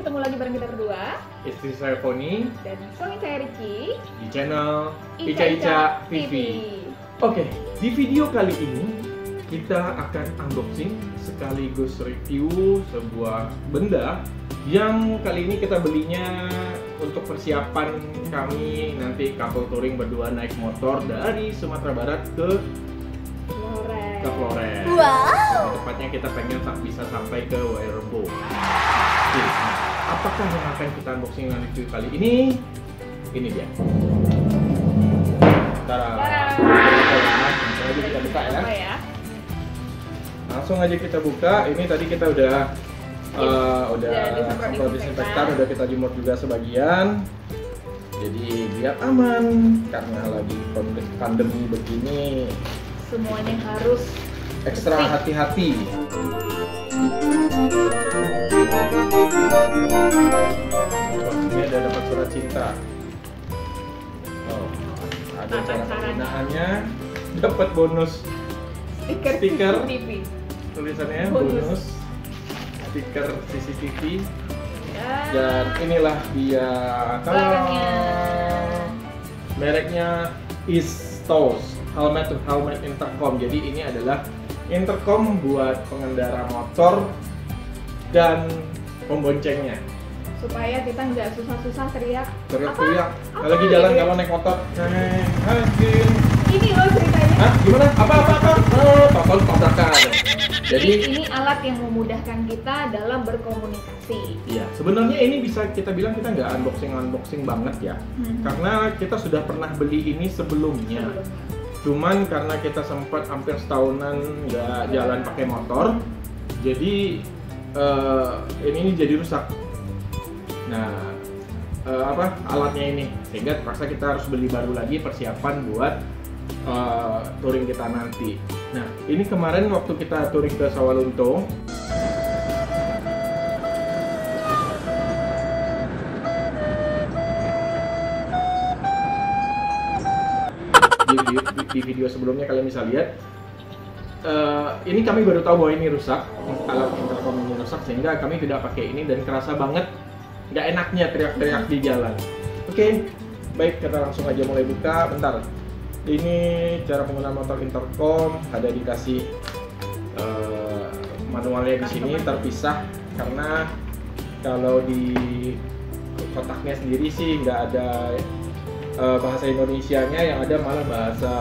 ketemu lagi bareng kita berdua. Istri saya Poni Dan suami saya Ricky di channel Ica Ica TV. Oke, di video kali ini kita akan unboxing sekaligus review sebuah benda yang kali ini kita belinya untuk persiapan kami nanti couple touring berdua naik motor dari Sumatera Barat ke Flores. Wow. Tepatnya kita pengen bisa sampai ke Wairebo. Oke, apakah yang akan kita unboxing dan review kali ini? Ini dia. Langsung aja kita buka ya. Langsung aja kita buka. Ini tadi kita udah semprot disinfektan, udah kita jemur juga sebagian. Jadi biar aman karena lagi pandemi begini. Semuanya harus Ekstra hati-hati. Ini ada dapat surat cinta. Oh, ada cara penggunaannya. Dapat bonus stiker TV. tulisannya bonus stiker CCTV. Dan Dan inilah dia. barangnya. Mereknya Istos. Helmet to helmet intercom. Jadi ini adalah intercom buat pengendara motor dan pemboncengnya. Supaya kita nggak susah-susah teriak. Teriak-teriak. Apa? Lagi jalan Gitu ya? kalau naik motor. Ini loh ceritanya. Hah? Gimana? Apa? Telepon tabrakan. Jadi ini alat yang memudahkan kita dalam berkomunikasi. iya, sebenarnya ini bisa kita bilang kita nggak unboxing banget ya. Karena kita sudah pernah beli ini sebelumnya. Cuman karena kita sempat hampir setahunan nggak jalan pakai motor, jadi ini jadi rusak. Nah, alatnya ini, sehingga terpaksa kita harus beli baru lagi persiapan buat touring kita nanti. Nah, ini kemarin waktu kita touring ke Sawalunto, di video sebelumnya kalian bisa lihat, ini kami baru tahu bahwa ini rusak, alat intercom ini rusak, sehingga kami tidak pakai ini dan kerasa banget nggak enaknya teriak-teriak di jalan. Oke, baik, kita langsung aja mulai buka. Bentar, ini cara penggunaan motor intercom, ada dikasih manualnya di sini terpisah, karena kalau di kotaknya sendiri sih nggak ada bahasa Indonesianya, yang ada malah bahasa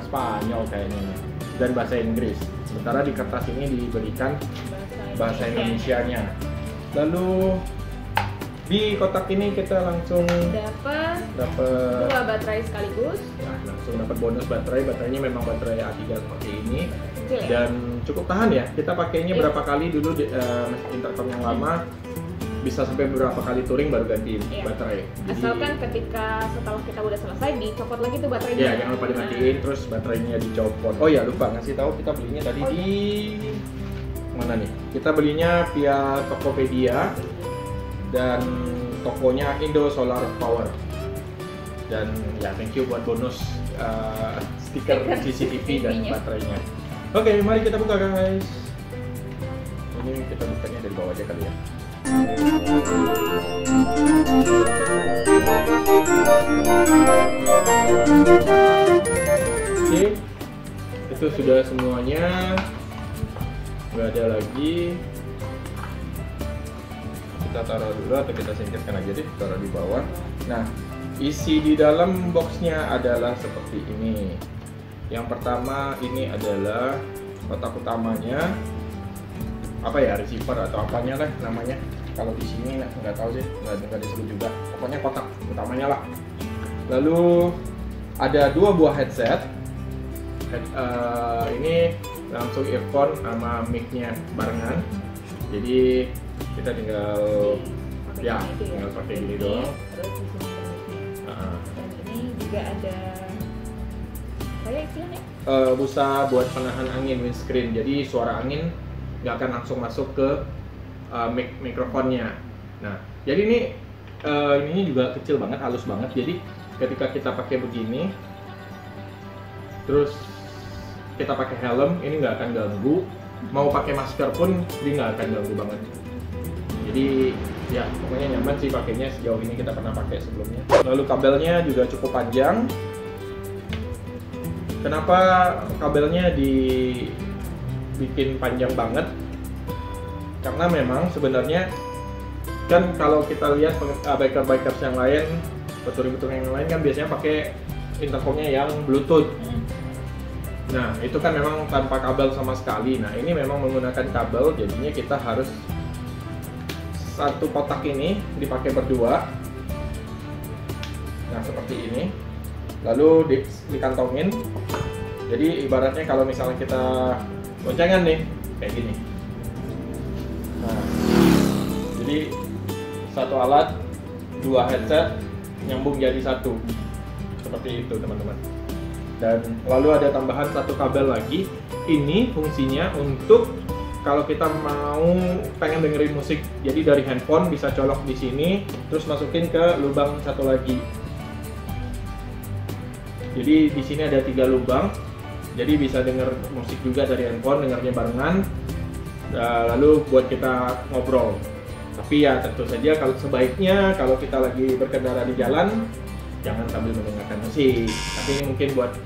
Spanyol kayaknya dan bahasa Inggris. Sementara di kertas ini diberikan bahasa Indonesianya. Lalu di kotak ini kita langsung dapat 2 baterai sekaligus. Nah, langsung dapat bonus baterai. Baterainya memang baterai A3 seperti ini. Kecil ya? Dan cukup tahan ya. Kita pakainya berapa kali dulu di intercom yang lama, bisa sampai beberapa kali touring baru ganti baterai. Jadi, asalkan ketika setelah kita udah selesai dicopot lagi tuh baterainya. ya, jangan lupa dimatiin, terus baterainya dicopot. Oh ya, lupa ngasih tahu, kita belinya tadi di mana nih? Kita belinya via Tokopedia dan tokonya Indo Solar Power. Dan ya, thank you buat bonus stiker CCTV dan baterainya. Oke, mari kita buka guys. Ini kita bukanya dari bawah aja kali ya. Oke, itu sudah semuanya, nggak ada lagi. Kita taruh dulu atau kita singkirkan aja deh, taruh di bawah. Nah, isi di dalam boxnya adalah seperti ini. Yang pertama ini adalah kotak utamanya, apa ya, receiver atau apanya lah namanya. Kalau di sini nggak tahu sih, nggak disebut juga. Pokoknya kotak utamanya lah. Lalu ada 2 buah headset. Ini langsung earphone sama mic-nya barengan. Jadi kita tinggal tinggal pakai gini doang. Terus di sini ada mic-nya. Dan ini juga ada kayak istilahnya busa buat penahan angin, windscreen. Jadi suara angin nggak akan langsung masuk ke mikrofonnya. Nah, jadi ini juga kecil banget, halus banget. Jadi ketika kita pakai begini, terus kita pakai helm, ini nggak akan ganggu. Mau pakai masker pun dia nggak akan ganggu banget. Jadi Ya, pokoknya nyaman sih pakainya, sejauh ini kita pernah pakai sebelumnya. Lalu kabelnya juga cukup panjang. Kenapa kabelnya dibikin panjang banget? Karena memang sebenarnya kan kalau kita lihat biker-bikers yang lain, peturing-peturing yang lain kan biasanya pakai intercomnya yang Bluetooth. Nah, itu kan memang tanpa kabel sama sekali. Nah, ini memang menggunakan kabel, jadinya kita harus satu kotak ini dipakai berdua. Nah, seperti ini. Lalu dikantongin. Jadi ibaratnya kalau misalnya kita boncengan nih, kayak gini. Nah, jadi satu alat, dua headset nyambung jadi satu. Seperti itu, teman-teman. Dan lalu ada tambahan satu kabel lagi. Ini fungsinya untuk kalau kita mau pengen dengerin musik, jadi dari handphone bisa colok di sini, terus masukin ke lubang satu lagi. Jadi di sini ada 3 lubang, jadi bisa denger musik juga dari handphone, dengarnya barengan. Lalu buat kita ngobrol. Tapi ya tentu saja kalau sebaiknya kalau kita lagi berkendara di jalan, jangan sambil mendengarkan musik. Tapi ini mungkin buat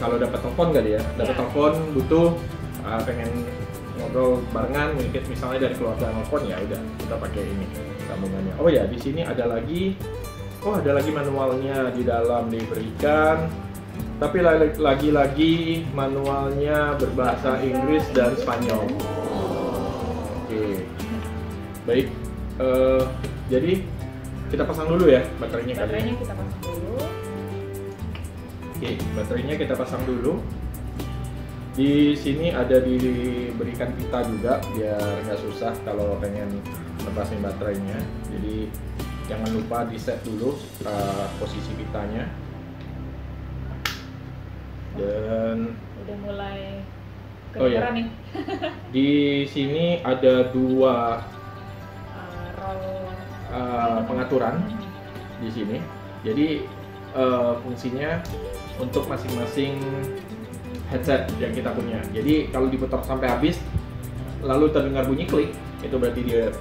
kalau dapat telepon kali ya, dapat telepon butuh pengen ngobrol barengan, misalnya dari keluarga nelfon, ya udah kita pakai ini sambungannya. Oh ya, di sini ada lagi manualnya di dalam diberikan, tapi lagi-lagi manualnya berbahasa Inggris dan Spanyol. Oke, baik. Jadi kita pasang dulu ya baterainya. Baterainya kita pasang dulu. Oke, baterainya kita pasang dulu. Di sini ada diberikan pita juga biar nggak susah kalau pengen lepasin baterainya. Jadi jangan lupa di set dulu posisi pitanya. Dan udah mulai ya. kedengeran nih. Di sini ada 2 pengaturan di sini. Jadi fungsinya untuk masing-masing headset yang kita punya. Jadi kalau diputar sampai habis, lalu terdengar bunyi klik, itu berarti dia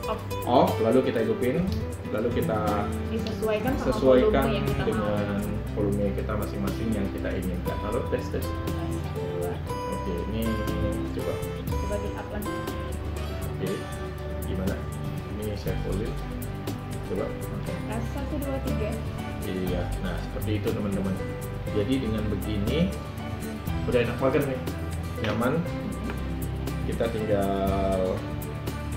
off. Lalu kita hidupin, lalu kita disesuaikan sama sesuaikan volume yang kita dengan volume kita masing-masing yang kita inginkan. Lalu tes. Oke, ini coba di up lagi. Oke, gimana? Ini saya volume. Coba. 1, 2, 3. Iya, nah seperti itu teman-teman. Jadi dengan begini udah enak banget nih, nyaman. Kita tinggal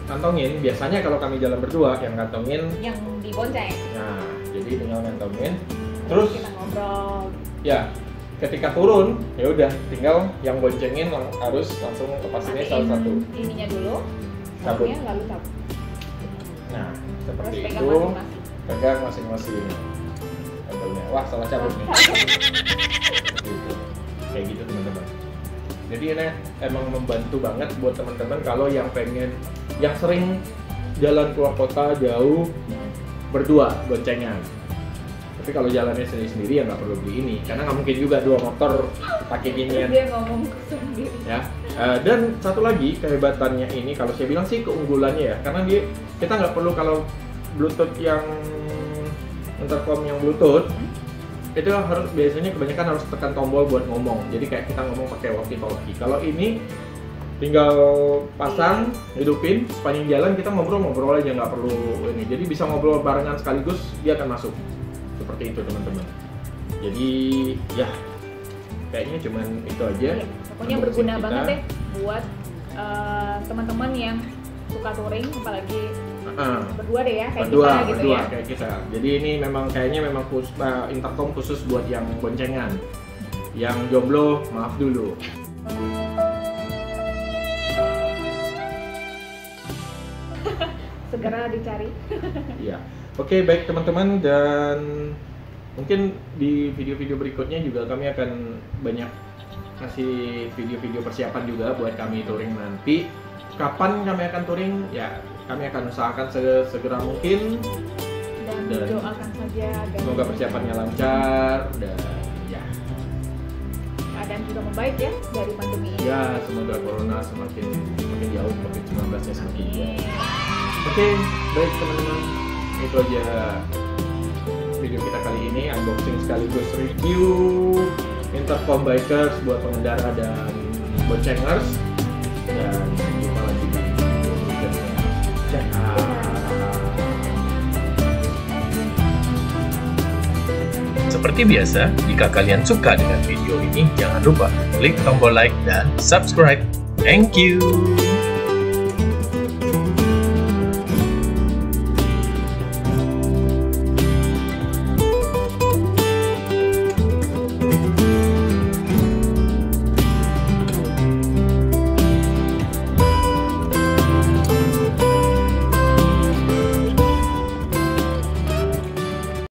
kantongin. Biasanya kalau kami jalan berdua, yang kantongin yang dibonceng. Nah, jadi tinggal kantongin. Terus kita ngobrol. Ya, ketika turun ya udah tinggal yang boncengin harus langsung lepasinnya salah satu. Ininya dulu. Cabut. Lalu cabut. Nah, seperti terus itu. Pegang masing-masing. Contohnya, wah salah cabut nih. Gitu. Kayak gitu teman-teman. Jadi ini emang membantu banget buat teman-teman kalau yang pengen, yang sering jalan keluar kota jauh berdua boncengan. Tapi kalau jalannya sendiri ya nggak perlu beli ini, karena nggak mungkin juga 2 motor pakai ginian. Dia ngomong sendiri. Ya. Dan satu lagi kehebatannya ini, kalau saya bilang sih keunggulannya ya, karena kita nggak perlu kalau Bluetooth yang intercom yang Bluetooth itu harus biasanya kebanyakan harus tekan tombol buat ngomong. Jadi kayak kita ngomong pakai walkie-talkie. Kalau ini tinggal pasang, hidupin, sepanjang jalan kita ngobrol-ngobrol aja, nggak perlu ini. Jadi bisa ngobrol barengan sekaligus, dia akan masuk. Seperti itu teman-teman. Jadi ya kayaknya cuman itu aja. Ya, pokoknya berguna banget deh buat teman-teman yang suka touring, apalagi berdua deh ya, kayak kita gitu ya. Kayak kita. Jadi ini memang kayaknya memang intercom khusus buat yang boncengan. Yang jomblo maaf dulu. Segera dicari. Iya. Oke, baik teman-teman, dan mungkin di video-video berikutnya juga kami akan banyak kasih video-video persiapan juga buat kami touring nanti. Kapan kami akan touring? Ya, kami akan usahakan segera mungkin. Dan doakan saja agar semoga persiapannya lancar dan ya keadaan juga membaik ya dari pandemi ini. Ya, semoga corona semakin jauh, COVID-19-nya semakin jauh. Oke, baik teman-teman. itu aja video kita kali ini, unboxing sekaligus review Intercom Bikers buat pengendara dan boncengers. Dan jumpa lagi di video berikutnya. Seperti biasa, jika kalian suka dengan video ini, jangan lupa klik tombol like dan subscribe. Thank you.